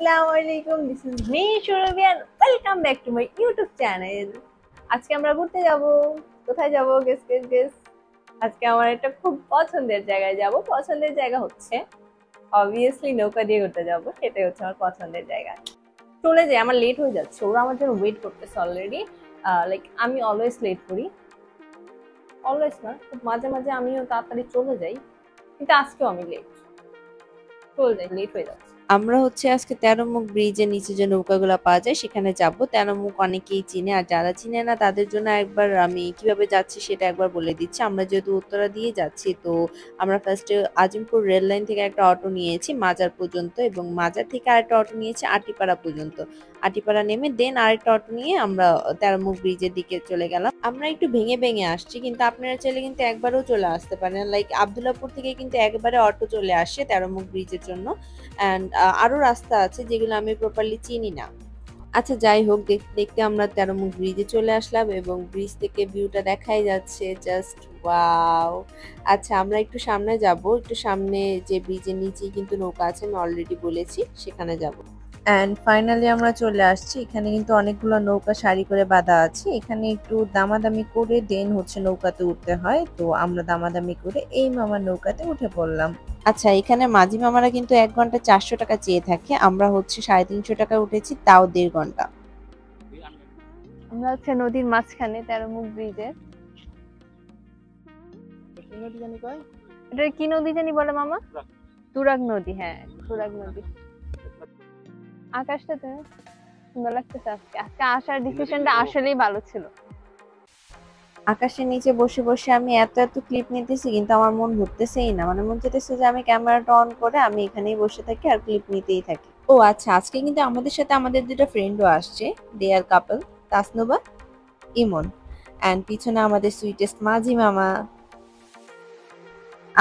Assalamualaikum, this is me Shurabi and welcome back to my YouTube channel. আজকে আমরা ঘুরতে যাব। কোথায় যাব? গেস। আজকে আমার একটা খুব পছন্দের জায়গায় যাব। পছন্দের জায়গা হচ্ছে obviously নৌকা দিয়ে ঘুরতে যাব। সেটাই হচ্ছে আমার পছন্দের জায়গা। চলে যাই, আমার লেট হয়ে যাচ্ছে। ওরা আমার জন্য ওয়েট করতেছে অলরেডি। লাইক আমি অলওয়েজ লেট করি। অলওয়েজ না, খুব মাঝে মাঝে আমিও তাড়াতাড়ি চলে যাই, কিন্তু আজকেও আমি লেট হয়ে যাচ্ছে। আমরা হচ্ছে আজকে 13 মুখ ব্রিজের নিচে যে নৌকাগুলো পাওয়া যায় সেখানে যাব। 13 মুখ অনেকেই চিনে, আর যারা চিনে না তাদের জন্য একবার আমি কিভাবে যাচ্ছি সেটা একবার বলে দিচ্ছি। আমরা যেহেতু উত্তরা দিয়ে যাচ্ছি, তো আমরা ফার্স্টে আজিমপুর রেল লাইন থেকে একটা অটো নিয়েছি মাজার পর্যন্ত, এবং মাজার থেকে আরেকটা অটো নিয়েছি আটিপাড়া পর্যন্ত। আটিপাড়া নেমে দেন আরেকটা অটো নিয়ে আমরা 13 মুখ ব্রিজের দিকে চলে গেলাম। আমরা একটু ভেঙে ভেঙে আসছি, কিন্তু আপনারা চাইলে কিন্তু একবারও চলে আসতে পারেন। লাইক আব্দুল্লাহপুর থেকে কিন্তু একবারে অটো চলে আসে 13 মুখ ব্রিজের জন্য। অ্যান্ড আরো রাস্তা আছে যেগুলো আমি প্রপারলি চিনি না। আচ্ছা, যাই হোক, দেখতে আমরা 13 মুখ ব্রিজে চলে আসলাম এবং ব্রিজ থেকে ভিউটা দেখাই যাচ্ছে জাস্ট ওয়াও। আচ্ছা, আমরা একটু সামনে যাব, একটু সামনে যে ব্রিজের নিচেই কিন্তু নৌকা আছে, আমি অলরেডি বলেছি সেখানে যাব। অ্যান্ড ফাইনালি আমরা চলে আসছি। এখানে কিন্তু অনেকগুলো নৌকা সারি করে বাঁধা আছে। এখানে একটু দামাদামি করে দেন হচ্ছে নৌকাতে উঠতে হয়, তো আমরা দামাদামি করে এই মামার নৌকাতে উঠে পড়লাম। আচ্ছা, এখানে মাঝি মামারা কিন্তু 1 ঘন্টা 400 টাকা চেয়ে থাকে। আমরা হচ্ছে 350 টাকা উঠেছি, তাও 1.5 ঘন্টা। আমরা হচ্ছে নদীর মাঝখানে 13 মুখ ব্রিজে। এটা কি নদী জানি বলে মামা? তুরাগ নদী। হ্যাঁ, তুরাগ নদী। আকাশটা তো সুন্দর লাগতেছে আজকে। আজকে আসার ডিসিশনটা আসলেই ভালো ছিল। আকাশের নিচে বসে বসে আমি এত ক্লিপ নিতেছি, কিন্তু আমার মন ঘুরতেছেই না। মানে মন চাইতেছে যে আমি ক্যামেরাটা অন করে আমি এখানেই বসে থাকি আর ক্লিপ নিতেই থাকি। ও আচ্ছা, আজকে কিন্তু আমাদের সাথে আমাদের দুটো ফ্রেন্ডও আসছে। দে আর কাপল, তাসনুবা, ইমন। অ্যান্ড পিছনে আমাদের সুইটেস্ট মাঝি মামা।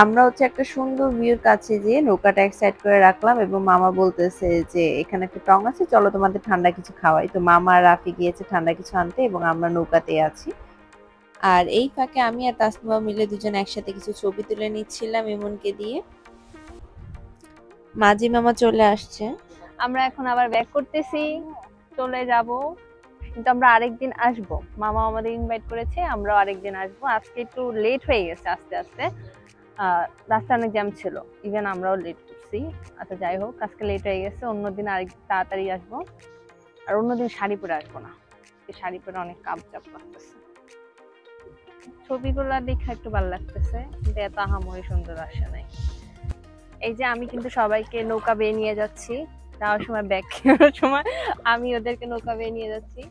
আমরা হচ্ছে একটা সুন্দর ভিউর কাছে যেয়ে নৌকাটা এক সাইড করে রাখলাম, এবং মামা বলতেছে যে এখানে একটা টং আছে, চলো তোমাদের ঠান্ডা কিছু খাওয়াই। তো মামা আর রাফি গিয়েছে ঠান্ডা কিছু আনতে, এবং আমরা নৌকাতে আছি। আর এই ফাঁকে আমি আর তাসনুবা মিলে দুজন একসাথে কিছু ছবি তুলে নিচ্ছিলাম ইমনকে দিয়ে। মাঝি মামা চলে আসছে। আমরা এখন আবার ব্যাক করতেছি, চলে যাব। কিন্তু আমরা আরেকদিন আসবো, মামা আমাদের ইনভাইট করেছে, আমরাও আরেকদিন আসবো। আজকে একটু লেট হয়ে গেছে আস্তে আস্তে। রাস্তা অনেক জ্যাম ছিল, ইভেন আমরাও লেট করছি। আচ্ছা যাই হোক, আজকে লেট হয়ে গেছে, অন্যদিন আরেক তাড়াতাড়ি আসবো। আর অন্যদিন শাড়ি পরে আসবো না, শাড়ি পরে অনেক কাপ চাপ লাগতেছে। ছবিগুলা দেখে একটু ভালো লাগতেছে, কিন্তু এত আহামরি সুন্দর আসে নাই। এই যে আমি কিন্তু সবাইকে নৌকা বেয়ে নিয়ে যাচ্ছি, যাওয়ার সময় ব্যাগ কেনার সময় আমি ওদেরকে নৌকা বেয়ে নিয়ে যাচ্ছি।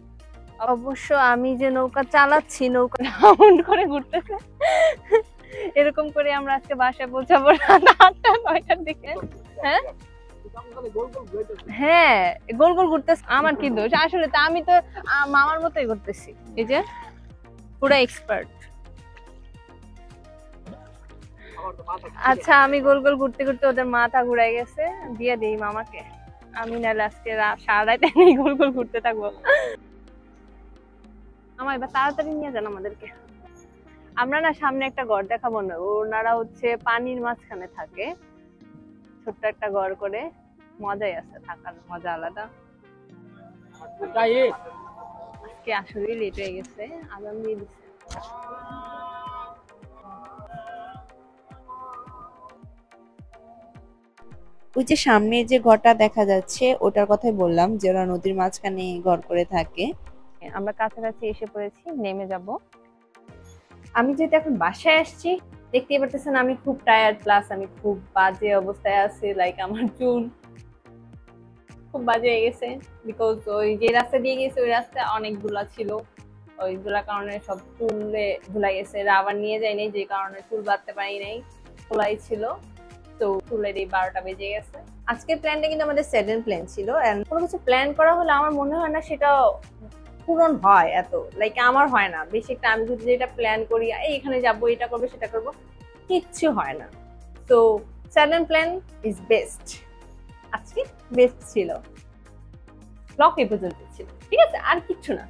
অবশ্য আমি যে নৌকা চালাচ্ছি, নৌকা রাউন্ড করে ঘুরতেছে। এরকম করে আমরা আজকে বাসায় পৌঁছাবো রাত 8টা-9টার দিকে। হ্যাঁ, গোল গোল ঘুরতেছে। আমার কি দোষ? আসলে তা আমি তো মামার মতোই করতেছি। এই যে পুরো এক্সপার্ট। আচ্ছা, আমি গোল গোল ঘুরতে ঘুরতে ওদের মাথা ঘুরাই গেছে, দিয়ে দিই মামাকে। আমি নাহলে আজকে সারা রাত গোল গোল ঘুরতে থাকবো। আমার এবার তাড়াতাড়ি নিয়ে যান আমাদেরকে। আমরা না সামনে একটা ঘর দেখাবো না, ওনারা হচ্ছে পানির মাঝখানে থাকে, ছোট্ট একটা ঘর করে। মজাই আছে, থাকার মজা আলাদা। আজকে আসলে লেট হয়ে গেছে, আগাম দিয়ে দিচ্ছে। ওই যে সামনে যে ঘরটা দেখা যাচ্ছে ওটার কথাই বললাম, যে ওরা নদীর মাঝখানে ঘর করে থাকে। আমরা কাছাকাছি এসে পড়েছি, নেমে যাব। আমি যেহেতু এখন বাসায় আসছি, দেখতেই পারতেছেন আমি খুব টায়ার্ড, প্লাস আমি খুব বাজে অবস্থায় আছি। লাইক আমার চুল খুব বাজে হয়ে গেছে, বিকজ ওই যে রাস্তা দিয়ে গেছে ওই রাস্তায় অনেক ধুলা ছিল। ওইগুলা কারণে সব চুলে ধুলা গেছে, রাবার নিয়ে যাই নাই, যে কারণে চুল বাঁধতে পারি নাই, খোলাই ছিল। তো চুলের এই 12টা বেজে গেছে। আজকের প্ল্যানটা কিন্তু আমাদের সেডেন প্ল্যান ছিল, এন্ড কোনো কিছু প্ল্যান করা হলে আমার মনে হয় না সেটা পূরণ হয়। এত লাইক আমার হয় না বেশি একটা। আমি যদি যেটা প্ল্যান করি, এখানে যাবো, এটা করবো, সেটা করবো, কিচ্ছু হয় না। তো সাডেন প্ল্যান ইজ বেস্ট। আজকে বেস্ট ছিল। ব্লগ এই পর্যন্ত ছিল, ঠিক আছে? আর কিচ্ছু না।